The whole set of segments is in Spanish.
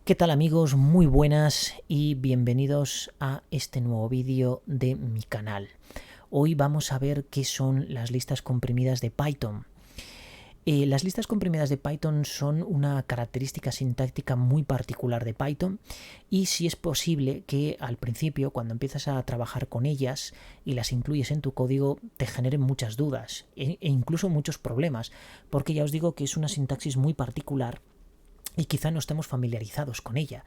¿Qué tal amigos? Muy buenas y bienvenidos a este nuevo vídeo de mi canal. Hoy vamos a ver qué son las listas comprimidas de Python. Las listas comprimidas de Python son una característica sintáctica muy particular de Python y si es posible que al principio, cuando empiezas a trabajar con ellas y las incluyes en tu código, te generen muchas dudas e incluso muchos problemas, porque ya os digo que es una sintaxis muy particular y quizá no estemos familiarizados con ella,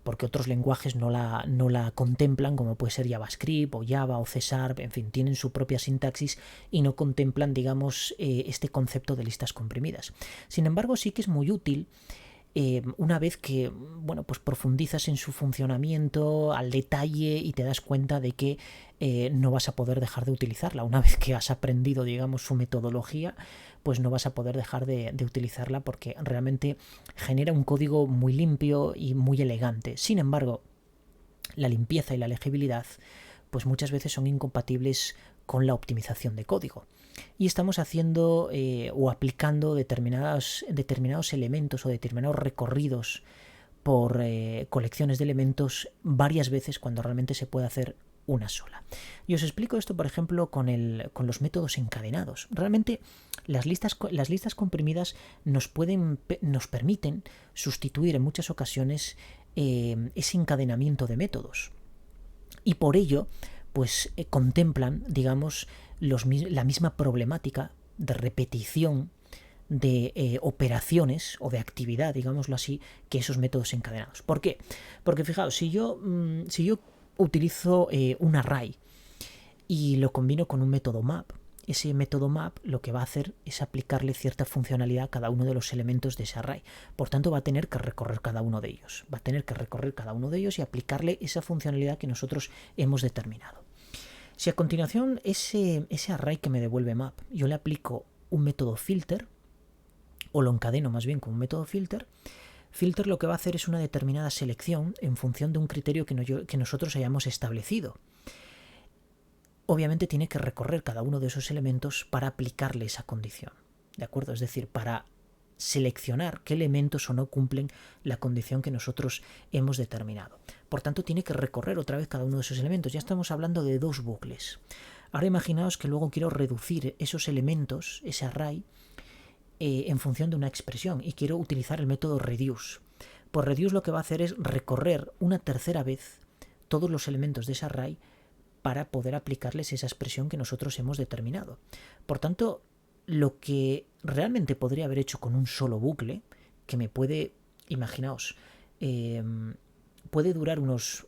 porque otros lenguajes no la contemplan, como puede ser JavaScript o Java o C#, en fin, tienen su propia sintaxis y no contemplan, digamos, este concepto de listas comprimidas. Sin embargo, sí que es muy útil una vez que, bueno, pues profundizas en su funcionamiento al detalle y te das cuenta de que no vas a poder dejar de utilizarla. Una vez que has aprendido, digamos, su metodología, pues no vas a poder dejar de utilizarla porque realmente genera un código muy limpio y muy elegante. Sin embargo, la limpieza y la legibilidad pues muchas veces son incompatibles con la optimización de código. Y estamos haciendo o aplicando determinados elementos o determinados recorridos por colecciones de elementos varias veces cuando realmente se puede hacer una sola. Y os explico esto, por ejemplo, con los métodos encadenados. Realmente las listas comprimidas nos permiten sustituir en muchas ocasiones ese encadenamiento de métodos. Y por ello, pues contemplan, digamos, la misma problemática de repetición de operaciones o de actividad, digámoslo así, que esos métodos encadenados. ¿Por qué? Porque fijaos, si yo utilizo un array y lo combino con un método map, ese método map lo que va a hacer es aplicarle cierta funcionalidad a cada uno de los elementos de ese array. Por tanto, va a tener que recorrer cada uno de ellos. Va a tener que recorrer cada uno de ellos y aplicarle esa funcionalidad que nosotros hemos determinado. Si a continuación ese array que me devuelve map, yo le aplico un método filter, o lo encadeno más bien con un método filter, filter lo que va a hacer es una determinada selección en función de un criterio que nosotros hayamos establecido. Obviamente tiene que recorrer cada uno de esos elementos para aplicarle esa condición, ¿de acuerdo? Es decir, para seleccionar qué elementos o no cumplen la condición que nosotros hemos determinado. Por tanto, tiene que recorrer otra vez cada uno de esos elementos. Ya estamos hablando de dos bucles. Ahora imaginaos que luego quiero reducir esos elementos, ese array, en función de una expresión y quiero utilizar el método reduce. Pues reduce lo que va a hacer es recorrer una tercera vez todos los elementos de ese array para poder aplicarles esa expresión que nosotros hemos determinado. Por tanto, lo que realmente podría haber hecho con un solo bucle, que me puede, imaginaos, puede durar unos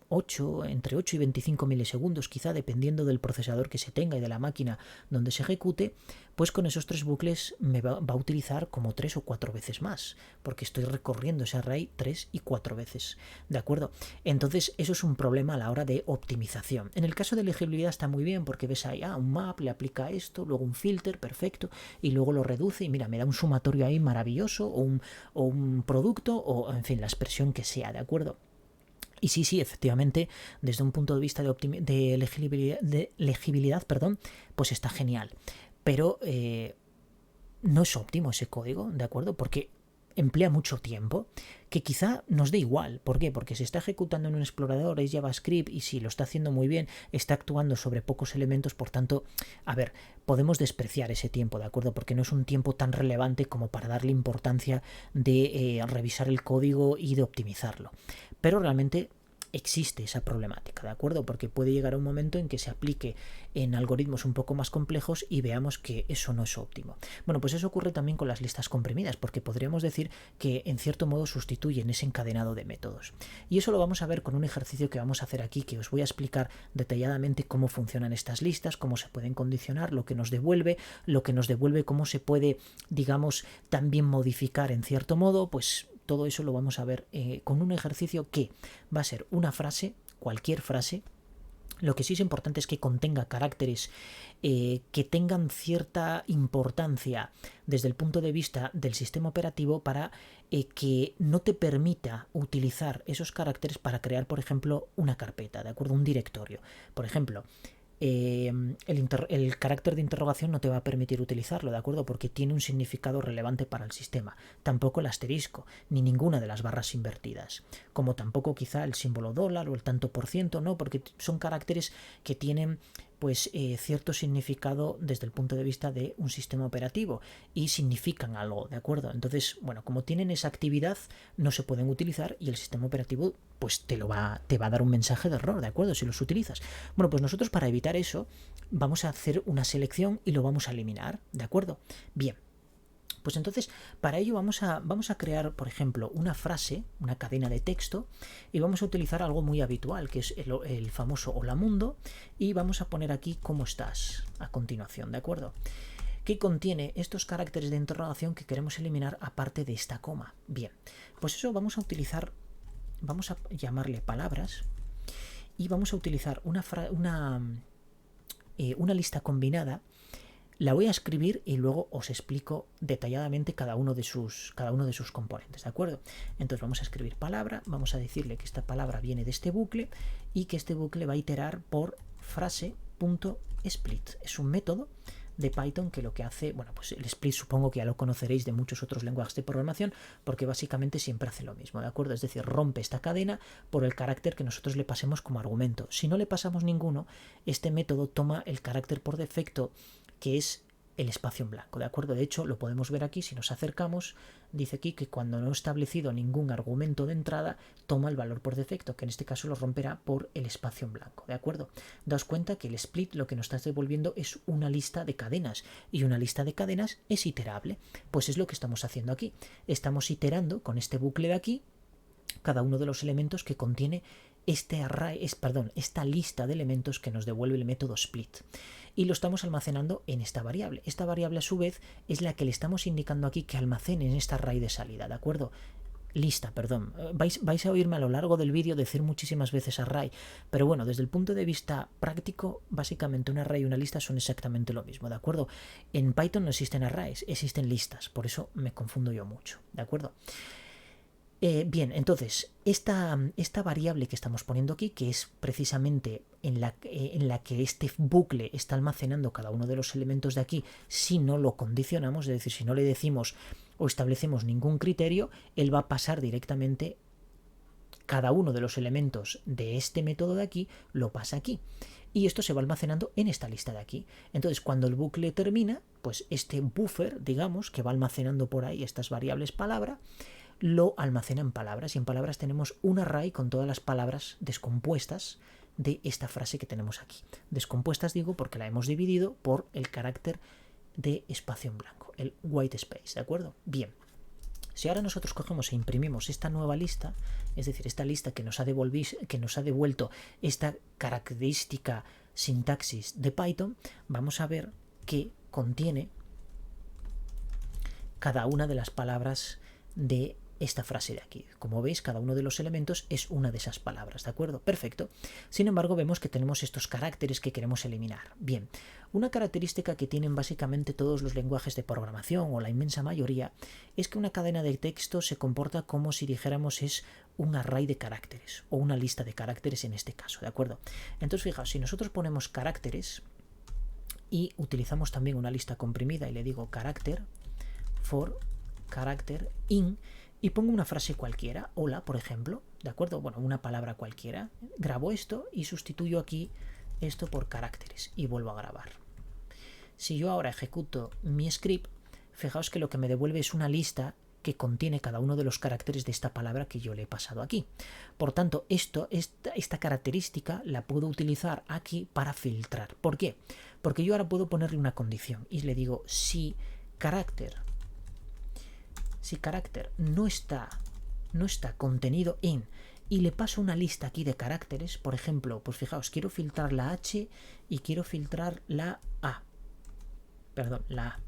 entre 8 y 25 milisegundos, quizá dependiendo del procesador que se tenga y de la máquina donde se ejecute, pues con esos tres bucles me va a utilizar como 3 o 4 veces más, porque estoy recorriendo ese array 3 y 4 veces, ¿de acuerdo? Entonces eso es un problema a la hora de optimización. En el caso de legibilidad está muy bien, porque ves ahí, un map le aplica esto, luego un filter, perfecto, y luego lo reduce y mira, me da un sumatorio ahí maravilloso, o un producto, o en fin, la expresión que sea, ¿de acuerdo? Y sí, efectivamente, desde un punto de vista de legibilidad, pues está genial. Pero no es óptimo ese código, ¿de acuerdo? Porque emplea mucho tiempo, que quizá nos dé igual. ¿Por qué? Porque se está ejecutando en un explorador, es JavaScript, y si lo está haciendo muy bien, está actuando sobre pocos elementos, por tanto, a ver, podemos despreciar ese tiempo, ¿de acuerdo? Porque no es un tiempo tan relevante como para darle importancia de revisar el código y de optimizarlo. Pero realmente existe esa problemática, ¿de acuerdo? Porque puede llegar a un momento en que se aplique en algoritmos un poco más complejos y veamos que eso no es óptimo. Bueno, pues eso ocurre también con las listas comprimidas, porque podríamos decir que en cierto modo sustituyen ese encadenado de métodos. Y eso lo vamos a ver con un ejercicio que vamos a hacer aquí, que os voy a explicar detalladamente cómo funcionan estas listas, cómo se pueden condicionar, lo que nos devuelve, cómo se puede, digamos, también modificar en cierto modo, pues todo eso lo vamos a ver con un ejercicio que va a ser una frase, cualquier frase. Lo que sí es importante es que contenga caracteres que tengan cierta importancia desde el punto de vista del sistema operativo para que no te permita utilizar esos caracteres para crear, por ejemplo, una carpeta, ¿de acuerdo? Un directorio. Por ejemplo, el carácter de interrogación no te va a permitir utilizarlo, ¿de acuerdo? Porque tiene un significado relevante para el sistema. Tampoco el asterisco, ni ninguna de las barras invertidas. Como tampoco quizá el símbolo dólar o el tanto por ciento, ¿no? Porque son caracteres que tienen pues cierto significado desde el punto de vista de un sistema operativo y significan algo, ¿de acuerdo? Entonces, bueno, como tienen esa actividad, no se pueden utilizar y el sistema operativo pues te va a dar un mensaje de error, ¿de acuerdo? Si los utilizas. Bueno, pues nosotros para evitar eso vamos a hacer una selección y lo vamos a eliminar, ¿de acuerdo? Bien. Pues entonces, para ello vamos a crear, por ejemplo, una frase, una cadena de texto, y vamos a utilizar algo muy habitual, que es el famoso hola mundo, y vamos a poner aquí cómo estás a continuación, ¿de acuerdo? Que contiene estos caracteres de interrogación que queremos eliminar aparte de esta coma. Bien, pues eso vamos a llamarle palabras, y vamos a utilizar una lista combinada. La voy a escribir y luego os explico detalladamente cada uno de sus componentes, ¿de acuerdo? Entonces vamos a escribir palabra, vamos a decirle que esta palabra viene de este bucle y que este bucle va a iterar por frase.split. Es un método de Python que lo que hace, bueno, pues el split supongo que ya lo conoceréis de muchos otros lenguajes de programación porque básicamente siempre hace lo mismo, ¿de acuerdo? Es decir, rompe esta cadena por el carácter que nosotros le pasemos como argumento. Si no le pasamos ninguno, este método toma el carácter por defecto que es el espacio en blanco, ¿de acuerdo? De hecho, lo podemos ver aquí, si nos acercamos, dice aquí que cuando no he establecido ningún argumento de entrada, toma el valor por defecto, que en este caso lo romperá por el espacio en blanco, ¿de acuerdo? Daos cuenta que el split lo que nos está devolviendo es una lista de cadenas, y una lista de cadenas es iterable, pues es lo que estamos haciendo aquí. Estamos iterando con este bucle de aquí cada uno de los elementos que contiene esta lista de elementos que nos devuelve el método split. Y lo estamos almacenando en esta variable. Esta variable a su vez es la que le estamos indicando aquí que almacene en esta array de salida, ¿de acuerdo? Lista, perdón. Vais a oírme a lo largo del vídeo decir muchísimas veces array, pero bueno, desde el punto de vista práctico, básicamente un array y una lista son exactamente lo mismo, ¿de acuerdo? En Python no existen arrays, existen listas, por eso me confundo yo mucho, ¿de acuerdo? Bien, entonces, esta variable que estamos poniendo aquí, que es precisamente en la que este bucle está almacenando cada uno de los elementos de aquí, si no lo condicionamos, es decir, si no le decimos o establecemos ningún criterio, él va a pasar directamente cada uno de los elementos de este método de aquí, lo pasa aquí. Y esto se va almacenando en esta lista de aquí. Entonces, cuando el bucle termina, pues este buffer, digamos, que va almacenando por ahí estas variables palabra, lo almacena en palabras, y en palabras tenemos un array con todas las palabras descompuestas de esta frase que tenemos aquí. Descompuestas digo porque la hemos dividido por el carácter de espacio en blanco, el white space, ¿de acuerdo? Bien, si ahora nosotros cogemos e imprimimos esta nueva lista, es decir, esta lista que nos ha devuelto esta característica sintaxis de Python, vamos a ver que contiene cada una de las palabras de esta frase de aquí. Como veis, cada uno de los elementos es una de esas palabras, ¿de acuerdo? Perfecto. Sin embargo, vemos que tenemos estos caracteres que queremos eliminar. Bien, una característica que tienen básicamente todos los lenguajes de programación, o la inmensa mayoría, es que una cadena de texto se comporta como si dijéramos es un array de caracteres, o una lista de caracteres en este caso, ¿de acuerdo? Entonces, fijaos, si nosotros ponemos caracteres y utilizamos también una lista comprimida y le digo character for character in, y pongo una frase cualquiera, hola, por ejemplo, ¿de acuerdo? Bueno, una palabra cualquiera, grabo esto y sustituyo aquí esto por caracteres y vuelvo a grabar. Si yo ahora ejecuto mi script, fijaos que lo que me devuelve es una lista que contiene cada uno de los caracteres de esta palabra que yo le he pasado aquí. Por tanto, esta característica la puedo utilizar aquí para filtrar. ¿Por qué? Porque yo ahora puedo ponerle una condición y le digo si carácter no está contenido en, y le paso una lista aquí de caracteres, por ejemplo, pues fijaos, quiero filtrar la H y quiero filtrar la A. Perdón, la A.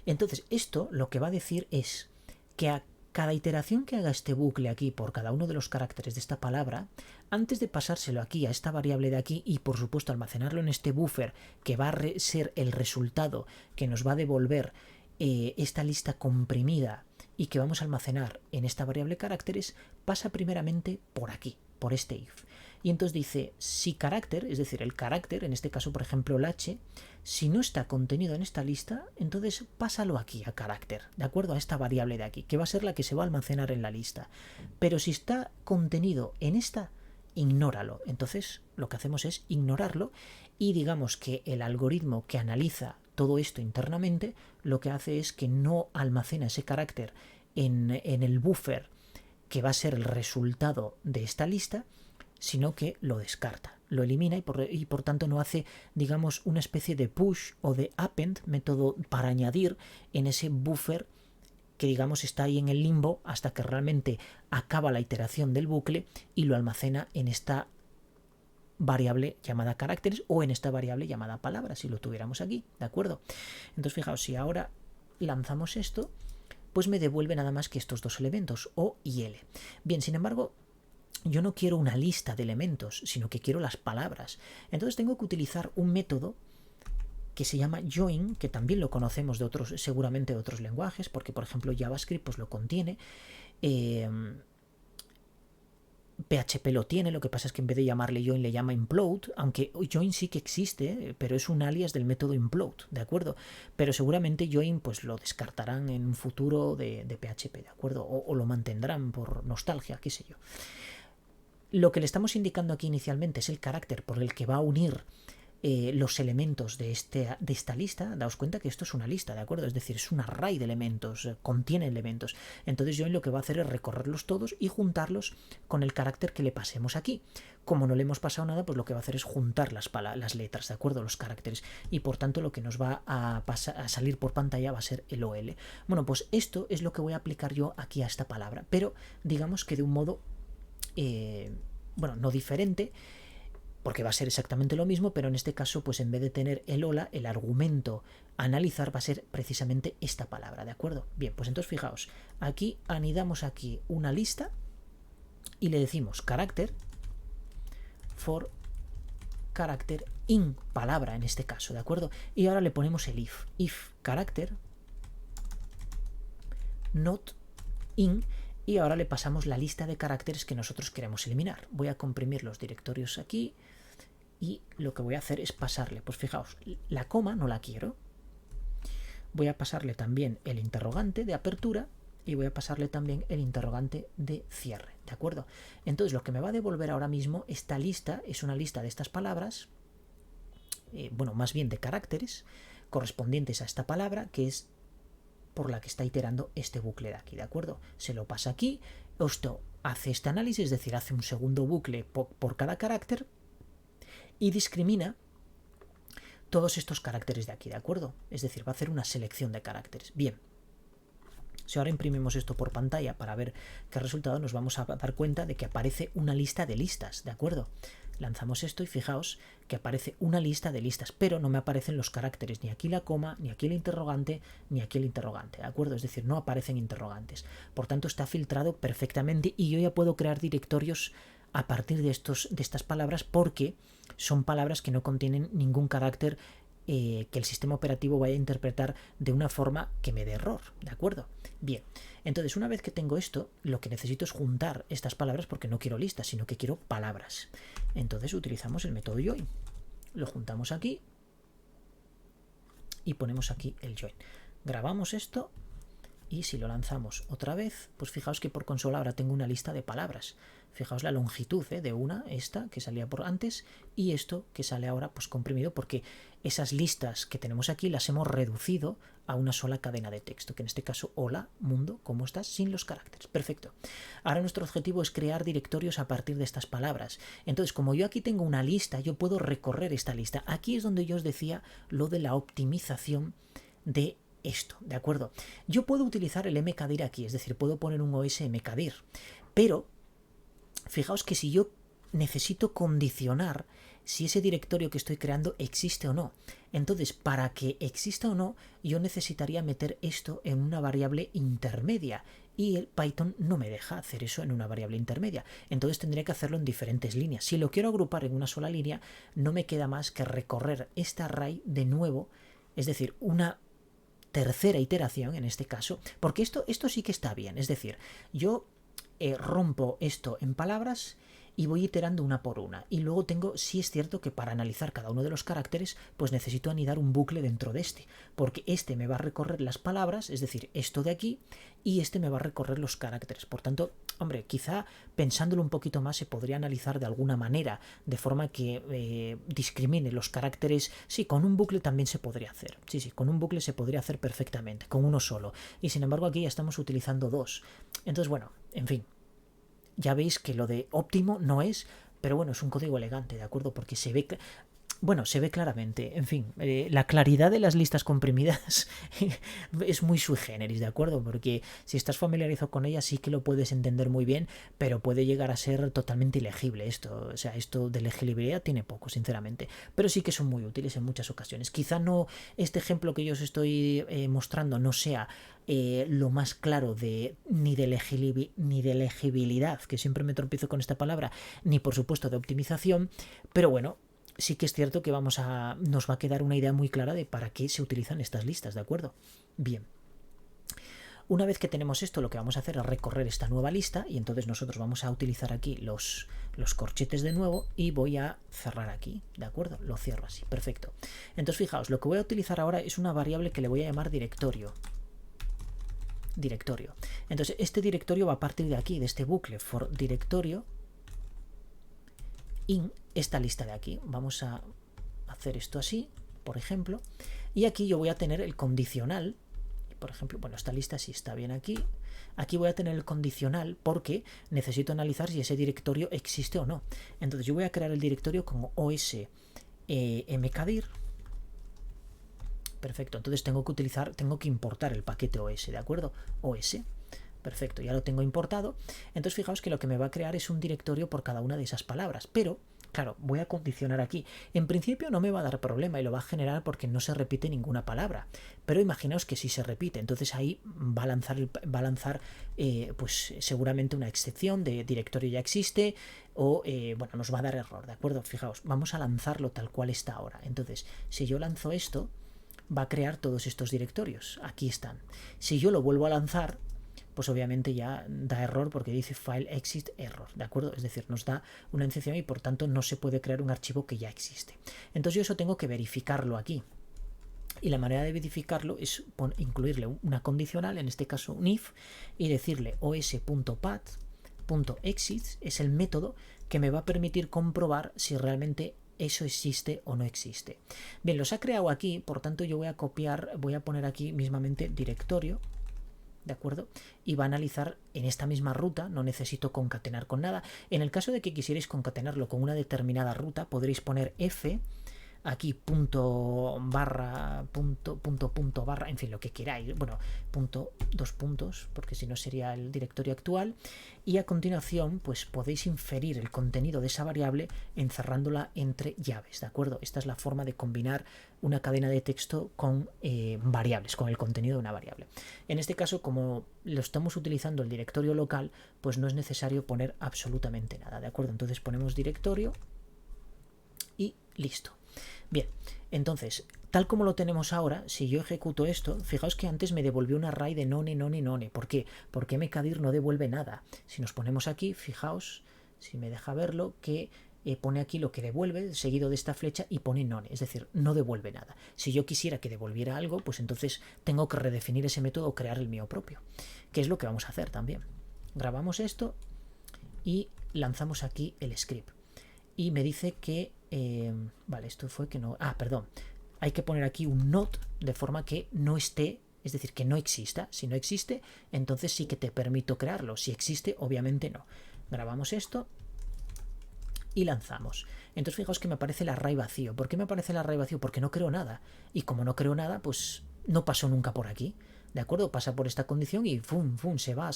Entonces, esto lo que va a decir es que a cada iteración que haga este bucle aquí por cada uno de los caracteres de esta palabra, antes de pasárselo aquí a esta variable de aquí y por supuesto almacenarlo en este buffer que va a ser el resultado que nos va a devolver esta lista comprimida y que vamos a almacenar en esta variable caracteres, pasa primeramente por aquí, por este if. Y entonces dice, si carácter, es decir, el carácter, en este caso por ejemplo el h, si no está contenido en esta lista, entonces pásalo aquí a carácter, ¿de acuerdo? A esta variable de aquí, que va a ser la que se va a almacenar en la lista. Pero si está contenido en esta, ignóralo. Entonces lo que hacemos es ignorarlo y digamos que el algoritmo que analiza todo esto internamente lo que hace es que no almacena ese carácter en el buffer que va a ser el resultado de esta lista, sino que lo descarta, lo elimina y por tanto no hace, digamos, una especie de push o de append, método para añadir en ese buffer que digamos está ahí en el limbo hasta que realmente acaba la iteración del bucle y lo almacena en esta variable llamada caracteres o en esta variable llamada palabras, si lo tuviéramos aquí, ¿de acuerdo? Entonces fijaos, si ahora lanzamos esto, pues me devuelve nada más que estos dos elementos, O y L. Bien, sin embargo, yo no quiero una lista de elementos, sino que quiero las palabras. Entonces tengo que utilizar un método que se llama join, que también lo conocemos de otros, seguramente de otros lenguajes, porque por ejemplo JavaScript pues lo contiene. PHP lo tiene, lo que pasa es que en vez de llamarle join le llama implode, aunque join sí que existe, pero es un alias del método implode, ¿de acuerdo? Pero seguramente join pues lo descartarán en un futuro de PHP, ¿de acuerdo? O lo mantendrán por nostalgia, qué sé yo. Lo que le estamos indicando aquí inicialmente es el carácter por el que va a unir los elementos de esta lista. Daos cuenta que esto es una lista, ¿de acuerdo? Es decir, es un array de elementos, contiene elementos. Entonces join lo que va a hacer es recorrerlos todos y juntarlos con el carácter que le pasemos aquí. Como no le hemos pasado nada, pues lo que va a hacer es juntar las letras, ¿de acuerdo? Los caracteres. Y por tanto lo que nos va a salir por pantalla va a ser el OL. Bueno, pues esto es lo que voy a aplicar yo aquí a esta palabra, pero digamos que de un modo, bueno, no diferente, porque va a ser exactamente lo mismo, pero en este caso, pues en vez de tener el hola, el argumento a analizar va a ser precisamente esta palabra, ¿de acuerdo? Bien, pues entonces fijaos, aquí anidamos aquí una lista y le decimos carácter for carácter in palabra en este caso, ¿de acuerdo? Y ahora le ponemos el if carácter not in, y ahora le pasamos la lista de caracteres que nosotros queremos eliminar. Voy a comprimir los directorios aquí y lo que voy a hacer es pasarle, pues fijaos, la coma no la quiero. Voy a pasarle también el interrogante de apertura y voy a pasarle también el interrogante de cierre, ¿de acuerdo? Entonces lo que me va a devolver ahora mismo esta lista es una lista de estas palabras, bueno, más bien de caracteres correspondientes a esta palabra, que es por la que está iterando este bucle de aquí, ¿de acuerdo? Se lo pasa aquí, esto hace este análisis, es decir, hace un segundo bucle por cada carácter y discrimina todos estos caracteres de aquí, ¿de acuerdo? Es decir, va a hacer una selección de caracteres. Bien, si ahora imprimimos esto por pantalla para ver qué resultado, nos vamos a dar cuenta de que aparece una lista de listas, ¿de acuerdo? Lanzamos esto y fijaos que aparece una lista de listas, pero no me aparecen los caracteres, ni aquí la coma, ni aquí el interrogante, ni aquí el interrogante, ¿de acuerdo? Es decir, no aparecen interrogantes. Por tanto, está filtrado perfectamente y yo ya puedo crear directorios a partir de estas palabras, porque son palabras que no contienen ningún carácter que el sistema operativo vaya a interpretar de una forma que me dé error, ¿de acuerdo? Bien, entonces una vez que tengo esto, lo que necesito es juntar estas palabras, porque no quiero listas, sino que quiero palabras. Entonces utilizamos el método join. Lo juntamos aquí y ponemos aquí el join. Grabamos esto y si lo lanzamos otra vez, pues fijaos que por consola ahora tengo una lista de palabras. Fijaos la longitud de una, esta que salía por antes, y esto que sale ahora pues comprimido, porque esas listas que tenemos aquí las hemos reducido a una sola cadena de texto, que en este caso, hola mundo, ¿cómo estás? Sin los caracteres. Perfecto. Ahora nuestro objetivo es crear directorios a partir de estas palabras. Entonces, como yo aquí tengo una lista, yo puedo recorrer esta lista. Aquí es donde yo os decía lo de la optimización de esto, ¿de acuerdo? Yo puedo utilizar el mkdir aquí, es decir, puedo poner un OS mkdir, pero fijaos que si yo necesito condicionar si ese directorio que estoy creando existe o no, entonces para que exista o no, yo necesitaría meter esto en una variable intermedia, y el Python no me deja hacer eso en una variable intermedia. Entonces tendría que hacerlo en diferentes líneas. Si lo quiero agrupar en una sola línea, no me queda más que recorrer este array de nuevo, es decir, una tercera iteración en este caso, porque esto sí que está bien. Es decir, yo rompo esto en palabras y voy iterando una por una. Y luego tengo, sí es cierto que para analizar cada uno de los caracteres, pues necesito anidar un bucle dentro de este, porque este me va a recorrer las palabras, es decir, esto de aquí, y este me va a recorrer los caracteres. Por tanto, hombre, quizá pensándolo un poquito más se podría analizar de alguna manera, de forma que discrimine los caracteres. Sí, con un bucle también se podría hacer. Sí, con un bucle se podría hacer perfectamente, con uno solo. Y sin embargo aquí ya estamos utilizando dos. Entonces, bueno, en fin. Ya veis que lo de óptimo no es, pero bueno, es un código elegante, ¿de acuerdo? Porque se ve... Bueno, se ve claramente, en fin, la claridad de las listas comprimidas es muy sui generis, ¿de acuerdo? Porque si estás familiarizado con ellas sí que lo puedes entender muy bien, pero puede llegar a ser totalmente ilegible esto. O sea, esto de legibilidad tiene poco, sinceramente, pero sí que son muy útiles en muchas ocasiones. Quizá no este ejemplo que yo os estoy mostrando no sea lo más claro ni de legibilidad, que siempre me tropiezo con esta palabra, ni por supuesto de optimización, pero bueno, sí que es cierto que nos va a quedar una idea muy clara de para qué se utilizan estas listas, ¿de acuerdo? Bien. Una vez que tenemos esto, lo que vamos a hacer es recorrer esta nueva lista y entonces nosotros vamos a utilizar aquí los corchetes de nuevo y voy a cerrar aquí, ¿de acuerdo? Lo cierro así, perfecto. Entonces fijaos, lo que voy a utilizar ahora es una variable que le voy a llamar directorio. Entonces este directorio va a partir de aquí, de este bucle for directorio in esta lista de aquí. Vamos a hacer esto así, por ejemplo, y aquí yo voy a tener el condicional. Por ejemplo, bueno, esta lista sí está bien aquí. Aquí voy a tener el condicional porque necesito analizar si ese directorio existe o no. Entonces yo voy a crear el directorio como os mkdir. Perfecto, entonces tengo que importar el paquete os, ¿de acuerdo? Os. Perfecto, ya lo tengo importado. Entonces fijaos que lo que me va a crear es un directorio por cada una de esas palabras. Pero, claro, voy a condicionar aquí. En principio no me va a dar problema y lo va a generar porque no se repite ninguna palabra. Pero imaginaos que sí se repite. Entonces ahí va a lanzar pues seguramente una excepción de directorio ya existe o, bueno, nos va a dar error, ¿de acuerdo? Fijaos, vamos a lanzarlo tal cual está ahora. Entonces, si yo lanzo esto, va a crear todos estos directorios. Aquí están. Si yo lo vuelvo a lanzar, pues obviamente ya da error porque dice file exit error, ¿de acuerdo? Es decir, nos da una excepción y por tanto no se puede crear un archivo que ya existe. Entonces yo eso tengo que verificarlo aquí. Y la manera de verificarlo es incluirle una condicional, en este caso un if, y decirle os.path.exit es el método que me va a permitir comprobar si realmente eso existe o no existe. Bien, los ha creado aquí, por tanto yo voy a copiar, voy a poner aquí mismamente directorio, ¿de acuerdo? Y va a analizar en esta misma ruta, no necesito concatenar con nada. En el caso de que quisierais concatenarlo con una determinada ruta, podréis poner f, aquí barra, en fin, lo que queráis, bueno, dos puntos, porque si no sería el directorio actual, y a continuación pues podéis inferir el contenido de esa variable encerrándola entre llaves, ¿de acuerdo? Esta es la forma de combinar una cadena de texto con variables, con el contenido de una variable. En este caso, como lo estamos utilizando el directorio local, pues no es necesario poner absolutamente nada, ¿de acuerdo? Entonces ponemos directorio y listo. Bien, entonces, tal como lo tenemos ahora, si yo ejecuto esto, fijaos que antes me devolvió un array de none, none, none. ¿Por qué? Porque mkdir no devuelve nada. Si nos ponemos aquí, fijaos, si me deja verlo, que pone aquí lo que devuelve, seguido de esta flecha, y pone none, es decir, no devuelve nada. Si yo quisiera que devolviera algo, pues entonces tengo que redefinir ese método o crear el mío propio, que es lo que vamos a hacer también. Grabamos esto y lanzamos aquí el script. Y me dice que vale, esto fue que no... Ah, perdón. Hay que poner aquí un not de forma que no esté, es decir, que no exista. Si no existe, entonces sí que te permito crearlo. Si existe, obviamente no. Grabamos esto y lanzamos. Entonces fijaos que me aparece el array vacío. ¿Por qué me aparece el array vacío? Porque no creo nada. Y como no creo nada, pues no pasó nunca por aquí. ¿De acuerdo? Pasa por esta condición y ¡fum! Se va.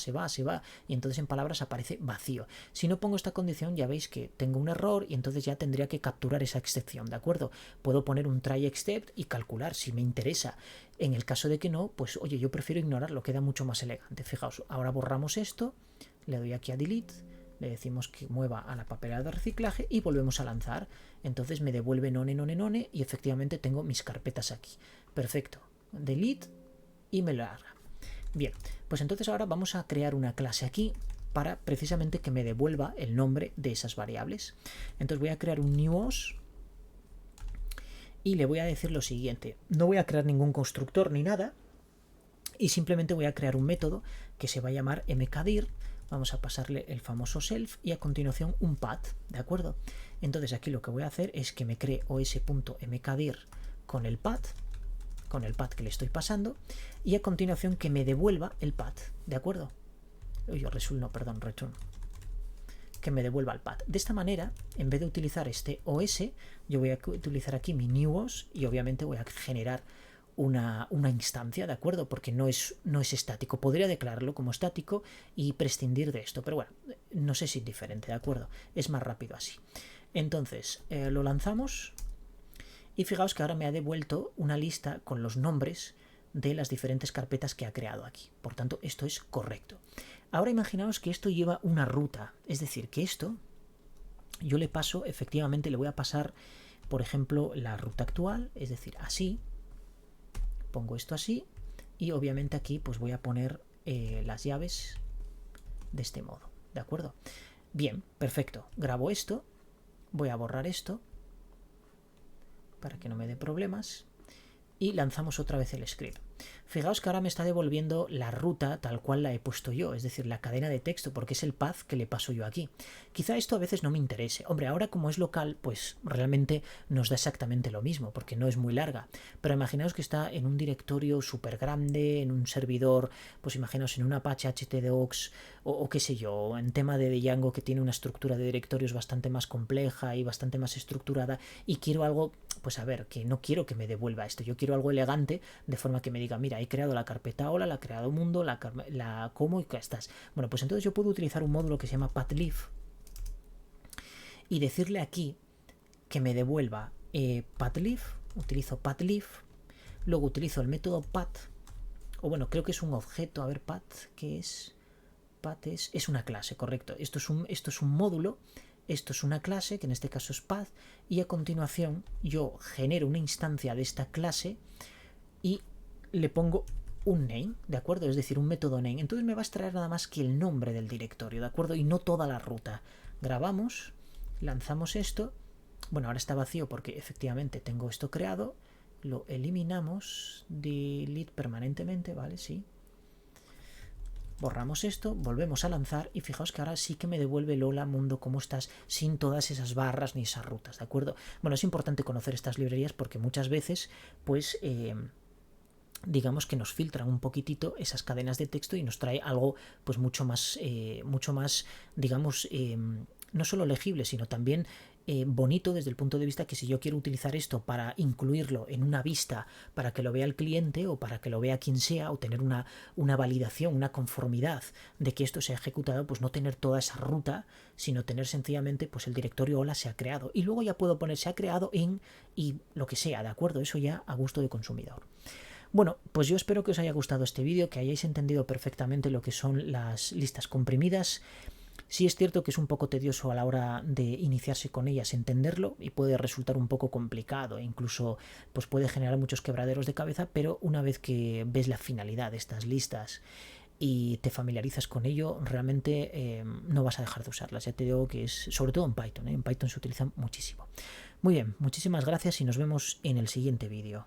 Y entonces en palabras aparece vacío. Si no pongo esta condición ya veis que tengo un error y entonces ya tendría que capturar esa excepción, ¿de acuerdo? Puedo poner un try except y calcular si me interesa. En el caso de que no, pues oye, yo prefiero ignorarlo, queda mucho más elegante. Fijaos, ahora borramos esto, le doy aquí a delete, le decimos que mueva a la papelera de reciclaje y volvemos a lanzar. Entonces me devuelve none y efectivamente tengo mis carpetas aquí. Perfecto. Delete y me lo haga. Bien, pues entonces ahora vamos a crear una clase aquí para precisamente que me devuelva el nombre de esas variables. Entonces voy a crear un new os y le voy a decir lo siguiente. No voy a crear ningún constructor ni nada y simplemente voy a crear un método que se va a llamar mkdir. Vamos a pasarle el famoso self y a continuación un path, ¿de acuerdo? Entonces aquí lo que voy a hacer es que me cree os.mkdir con el path que le estoy pasando y a continuación que me devuelva el path, ¿de acuerdo? Return. Que me devuelva el path. De esta manera, en vez de utilizar este os, yo voy a utilizar aquí mi new os y obviamente voy a generar una instancia, ¿de acuerdo? Porque no es estático. Podría declararlo como estático y prescindir de esto, pero bueno, no sé si es diferente, ¿de acuerdo? Es más rápido así. Entonces, lo lanzamos y fijaos que ahora me ha devuelto una lista con los nombres de las diferentes carpetas que ha creado aquí. Por tanto, esto es correcto. Ahora imaginaos que esto lleva una ruta, es decir, que esto yo le paso, efectivamente le voy a pasar, por ejemplo, la ruta actual, es decir, así. Pongo esto así y obviamente aquí pues voy a poner las llaves de este modo, ¿de acuerdo? Bien, perfecto. Grabo esto, voy a borrar esto para que no me dé problemas y lanzamos otra vez el script. Fijaos que ahora me está devolviendo la ruta tal cual la he puesto yo, es decir, la cadena de texto, porque es el path que le paso yo aquí. Quizá esto a veces no me interese. Hombre, ahora como es local, pues realmente nos da exactamente lo mismo, porque no es muy larga. Pero imaginaos que está en un directorio súper grande, en un servidor, pues imaginaos en un Apache htdocs o qué sé yo, en tema de Django que tiene una estructura de directorios bastante más compleja y bastante más estructurada y quiero algo, pues a ver, que no quiero que me devuelva esto, yo quiero algo elegante de forma que me diga, mira, he creado la carpeta hola, la he creado mundo, la como y que estás. Bueno, pues entonces yo puedo utilizar un módulo que se llama pathleaf y decirle aquí que me devuelva pathleaf, utilizo pathleaf, luego utilizo el método path, o bueno, creo que es un objeto, a ver, path, ¿qué es? Path es una clase, correcto. Esto es un módulo, esto es una clase, que en este caso es path, y a continuación yo genero una instancia de esta clase y le pongo un name, ¿de acuerdo? Es decir, un método name. Entonces me va a extraer nada más que el nombre del directorio, ¿de acuerdo? Y no toda la ruta. Grabamos, lanzamos esto. Bueno, ahora está vacío porque efectivamente tengo esto creado. Lo eliminamos, delete permanentemente, ¿vale? Sí. Borramos esto, volvemos a lanzar y fijaos que ahora sí que me devuelve el hola mundo, ¿cómo estás? Sin todas esas barras ni esas rutas, ¿de acuerdo? Bueno, es importante conocer estas librerías porque muchas veces, pues, digamos que nos filtran un poquitito esas cadenas de texto y nos trae algo, pues, mucho más, digamos, no solo legible, sino también bonito desde el punto de vista que si yo quiero utilizar esto para incluirlo en una vista para que lo vea el cliente o para que lo vea quien sea o tener una validación, una conformidad de que esto se ha ejecutado, pues no tener toda esa ruta, sino tener sencillamente pues el directorio hola se ha creado y luego ya puedo poner se ha creado en y lo que sea, ¿de acuerdo? Eso ya a gusto de consumidor. Bueno, pues yo espero que os haya gustado este vídeo, que hayáis entendido perfectamente lo que son las listas comprimidas. Sí es cierto que es un poco tedioso a la hora de iniciarse con ellas entenderlo y puede resultar un poco complicado e incluso pues puede generar muchos quebraderos de cabeza, pero una vez que ves la finalidad de estas listas y te familiarizas con ello, realmente no vas a dejar de usarlas. Ya te digo que es, sobre todo en Python se utilizan muchísimo. Muy bien, muchísimas gracias y nos vemos en el siguiente vídeo.